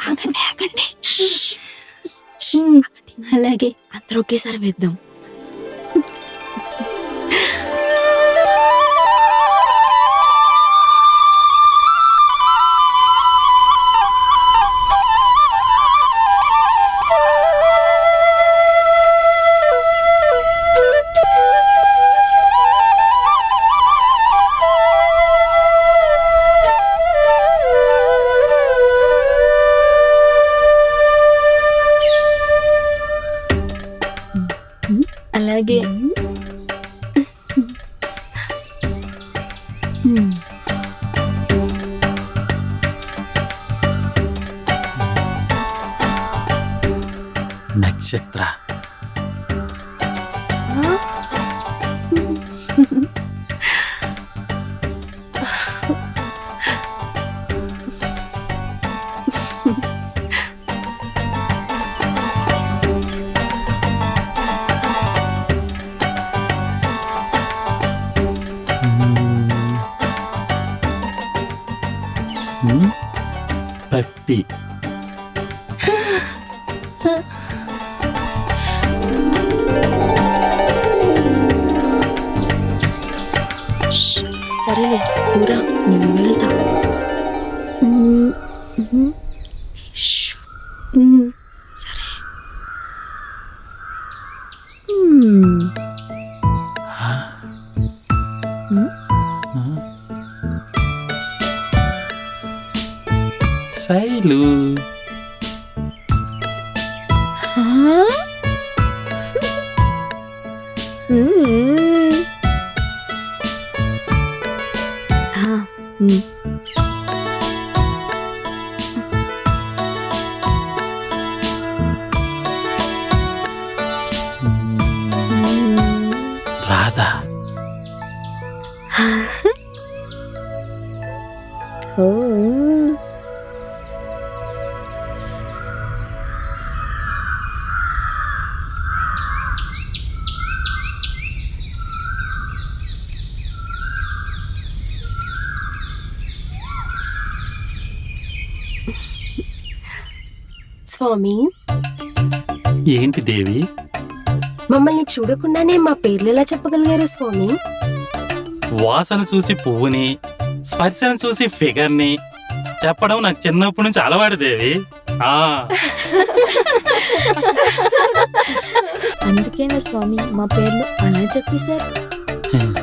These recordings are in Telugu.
ఆగండి ఆగండి. అలాగే. అందరూ ఒకేసారి వేద్దాం. అలాగే. నక్షత్ర పప్పి. సరేలే ఊరా, నేను వెళ్తా. సరే. శైలు రాధా. స్వామి, ఏంటి దేవి? మమ్మల్ని చూడకుండానే మా పేర్లు ఎలా చెప్పగలిగారు స్వామి? వాసన చూసి పువ్వుని, స్పర్శను చూసి ఫిగర్ని చెప్పడం నాకు చిన్నప్పటి నుంచి అలవాటు దేవి. అందుకేనా స్వామి మా పేర్లు అలా చెప్పేశారు?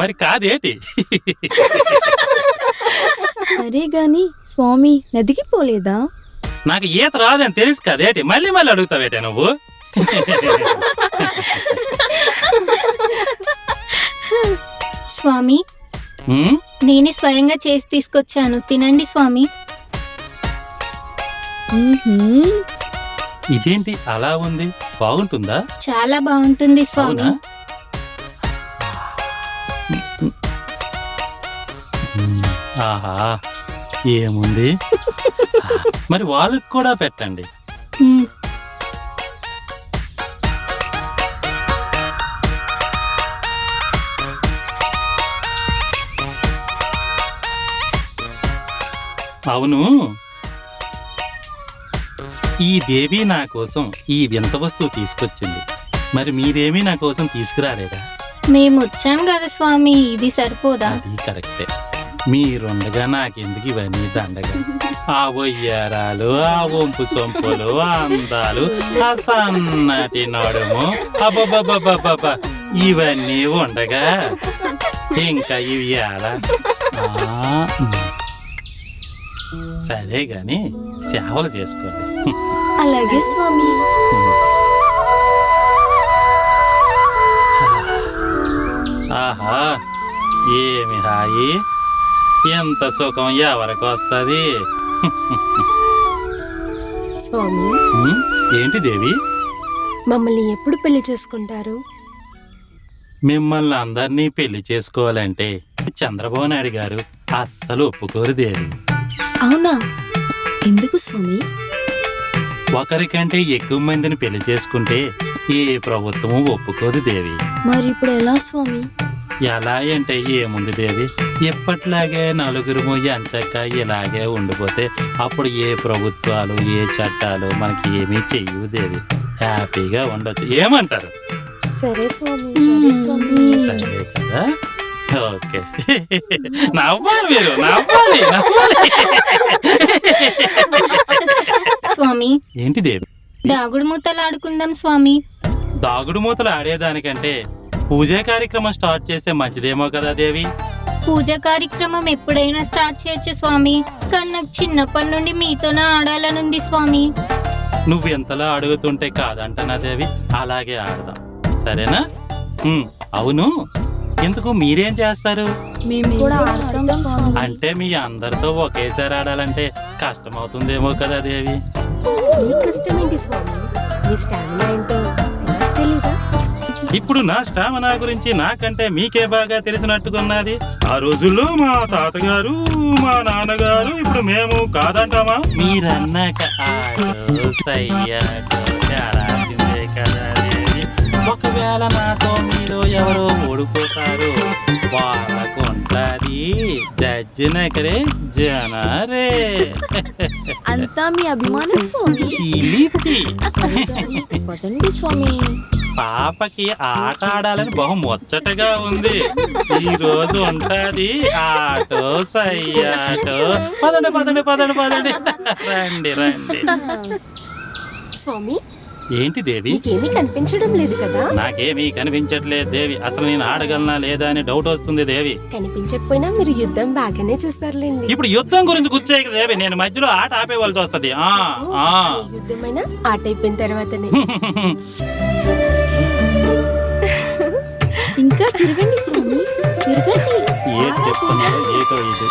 మరి కాదేటి? సరే గాని స్వామి నదికి పోలేదా? నాకు ఈత రాదని తెలుసు కదేటి, మళ్ళీ మళ్ళీ అడుగుతావేటే నువ్వు? స్వామి, నేనే స్వయంగా చేసి తీసుకొచ్చాను, తినండి స్వామి. ఇదేంటి అలా ఉంది? బాగుంటుందా? చాలా బాగుంటుంది స్వామి. అవునా? ఆహా, ఏముంది? మరి వాళ్ళకి కూడా పెట్టండి. అవును, ఈ దేవి నా కోసం ఈ వింత వస్తువు తీసుకొచ్చింది. మరి మీరేమీ నా కోసం తీసుకురాలేదా? మేము వచ్చాం కదా స్వామి, ఇది సరిపోదా? అది కరెక్టే. మీరుండగా నాకెందుకు ఇవన్నీ దండగా? ఆ వయ్యారాలు, ఆ వంపు సొంపులు, ఆ అందాలు, ఆ సన్నటి నడుము, అబ్బబ్బబ్బబ్బబ్బ, ఇవన్నీ ఉండగా ఇంకా ఇవి ఎలా? సరే గాని సేవలు చేసుకోండి. అలాగే స్వామి. ఆహా, ఏమి హాయి! ఎంత సుఖం ఎవరికి వస్తుంది? స్వామి, ఏంటి దేవి? మమ్మల్ని ఎప్పుడు పెళ్లి చేసుకుంటారు? మిమ్మల్ని అందరినీ పెళ్లి చేసుకోవాలంటే చంద్రబాబు నాయుడు గారు అస్సలు ఒప్పుకోరు దేవి. అవునా? ఎందుకు స్వామి? ఒకరికంటే ఎక్కువ మందిని పెళ్లి చేసుకుంటే ఏ ప్రభుత్వము ఒప్పుకోదు దేవి. మరి ఇప్పుడు ఎలా స్వామి? ఎలా అంటే ఏముంది దేవి, ఎప్పట్లాగే నలుగురు ఎంచక్క ఇలాగే ఉండిపోతే అప్పుడు ఏ ప్రభుత్వాలు ఏ చట్టాలు మనకి ఏమీ చెయ్యవు దేవి. హ్యాపీగా ఉండొచ్చు. ఏమంటారు? సరే స్వామి. సరే స్వామి, మీ ఇష్టం. సరే కదా, ఓకే. నవ్వాలి మీరు, నవ్వాలి నవ్వాలి. స్వామి, ఏంటి దేవి? దాగుడు మూతలు ఆడుకుందాం స్వామి. దాగుడు మూతలు ఆడేదానికంటే పూజా కార్యక్రమం స్టార్ట్ చేస్తే మంచిదేమో కదా దేవి. పూజ కార్యక్రమం ఎప్పుడైనా స్టార్ట్ చేయొచ్చు స్వామి, కానీ నాకు చిన్నప్పటి నుండి మీతోనే ఆడాలనుంది స్వామి. నువ్వు ఎంతలా అడుగుతుంటే కాదంటనా దేవి, అలాగే ఆడదాం సరేనా? అవును, ఎందుకు మీరేం చేస్తారు? మేము కూడా ఆడతాం స్వామి. అంటే మీ అందరితో ఒకేసారి ఆడాలంటే కష్టం అవుతుందేమో కదా దేవి. నీ కష్టం ఏంటి స్వామి? నీ స్టామినా ఏంటో నాకు తెలీదా? ఇప్పుడు నా స్టామినా గురించి నాకంటే మీకే బాగా తెలిసినట్టుకున్నది. ఆ రోజుల్లో మా తాతగారు మా నాన్నగారు, ఇప్పుడు మేము కాదంటామా? మీరన్నాక ఆడో సయ్యాడో ఆడాల్సిందే కదా దేవి. ఒకవేళ నాతో మీరు ఎవరో ఓడిపోతారు, వాళ్ళకు ఉంటది జడ్జి నగరే జనరే. అంతా మీ అభిమానం స్వామి. చిలిపి. పదండి స్వామి. పాపకి ఆట ఆడాలని బహు ముచ్చటగా ఉంది. ఈ రోజు ఉంటది ఆటో సయ్యాటో. పదండి పదండి పదండి పదండి, రండి రండి. స్వామి, ఏంటి దేవి? నీకేమీ కనిపించడం లేదు కదా? నాకేమీ కనిపించట్లేదు దేవి. అసలు నేను ఆడగలనా లేదా అని డౌట్ వస్తుంది దేవి. కనిపించకపోయినా మీరు యుద్ధం బాగానే చేస్తారులేండి. ఇప్పుడు యుద్ధం గురించి కూర్చోయి దేవి, నేను మధ్యలో ఆట ఆపేవలసి వస్తుంది. ఏ యుద్ధమైనా ఆట అయిపోయిన తర్వాతనే. ఇంకా తిరగండి స్వామి, తిరగండి. ఏ చెప్తున్నారో ఏటో ఇది.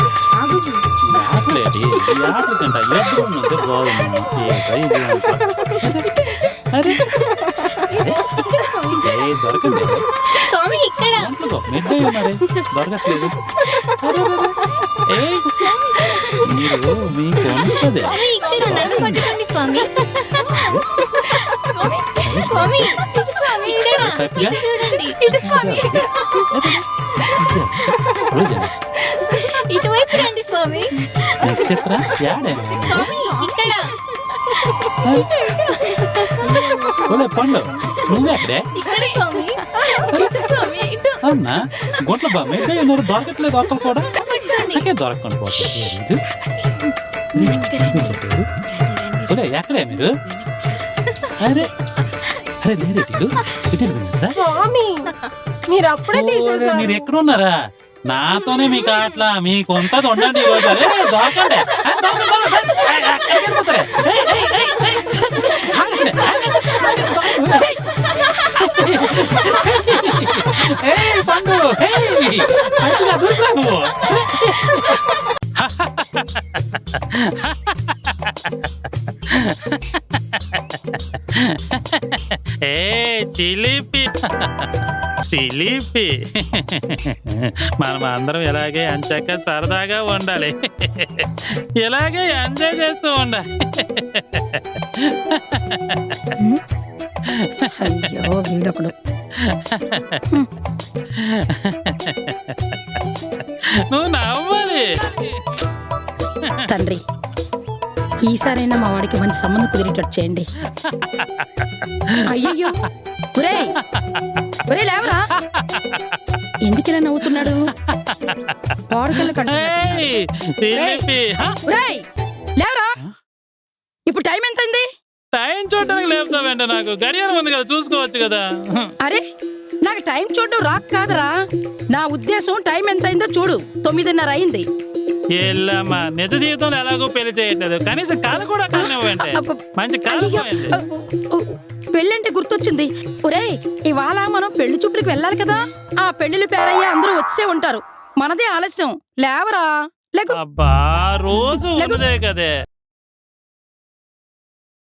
ఆటలేదు ఈ ఆటల కంట యుద్ధం ఉంది బాగుంది. ఏటో ఇది అంతా. అరే దొరకండి స్వామి ఇక్కడ. మిడ్డే ఉన్నారే, దొరకట్లేదు. మీరు మీకు ఉంటుంది. స్వామి ఇక్కడ నన్ను పట్టుకోండి స్వామి. స్వామి ఇటు స్వామి, ఇక్కడ ఇటు చూడండి. ఇటు స్వామి, ఇటువైపు రండి స్వామి. నక్షత్ర యాడే స్వామి ఇక్కడ. పండు నువ్వెక్కడే? ఇక్కడ స్వామి. ఇటు స్వామి, ఇటు. అన్నా గుంట్ల బా మిడ్డే ఉన్నారు, దొరకట్లేదు ఒక్కరు కూడా. నాకే దొరకకుండా పోతుంది. ఎక్కడే మీరు? అరే అరే నేరేటిడు స్వామి, మీరు అప్పుడే తీసేసారు. మీరు ఎక్కడ ఉన్నారా? నాతోనే మీకు అట్లా మీకు ఉంటది. ఉండండి ఈ రోజు. అరే దొరకండి. పండు దొరికిరా నువ్వు. ఏ చిలిపి చిలిపి. మనం అందరం ఇలాగే అంచాక సరదాగా ఉండాలి, ఇలాగే ఎంజాయ్ చేస్తూ ఉండాలి. అయ్యో వీడొకడు. నువ్వు నవ్వాలి. తండ్రి, ఈసారైనా మా వాడికి మంచి సంబంధం కుదిరేటట్టు చేయండి. అయ్యయ్యో ఒరేయ్ ఒరేయ్ లేవరా, ఎందుకిలా నవ్వుతున్నాడు? వాడుకల్లా ఒరేయ్ లేవరా, ఇప్పుడు టైం ఎంతైంది? టైం చూడడానికి లేపుతావేంట? నాకు గడియారం ఉంది కదా, చూసుకోవచ్చు కదా. అరే నాకు టైం చూడడం రాక్ కాదురా, నా ఉద్దేశం టైం ఎంతైందో చూడు. 9:30 అయింది. ఎల్లమ్మా, నిజ జీవితంలో ఎలాగో పెళ్లి చేయట్లేదు, కనీసం కళ కూడా కానివ్వండి. మంచి కళ. పెళ్ళంటే గుర్తొచ్చింది. ఒరేయ్ ఇవాళ మనం పెళ్లి చూపులకు వెళ్ళాలి కదా, ఆ పెళ్లిళ్ళు పేరయ్య అందరూ వచ్చే ఉంటారు. మనదే ఆలస్యం, లేవరా. అబ్బా రోజు ఉన్నదే కదే.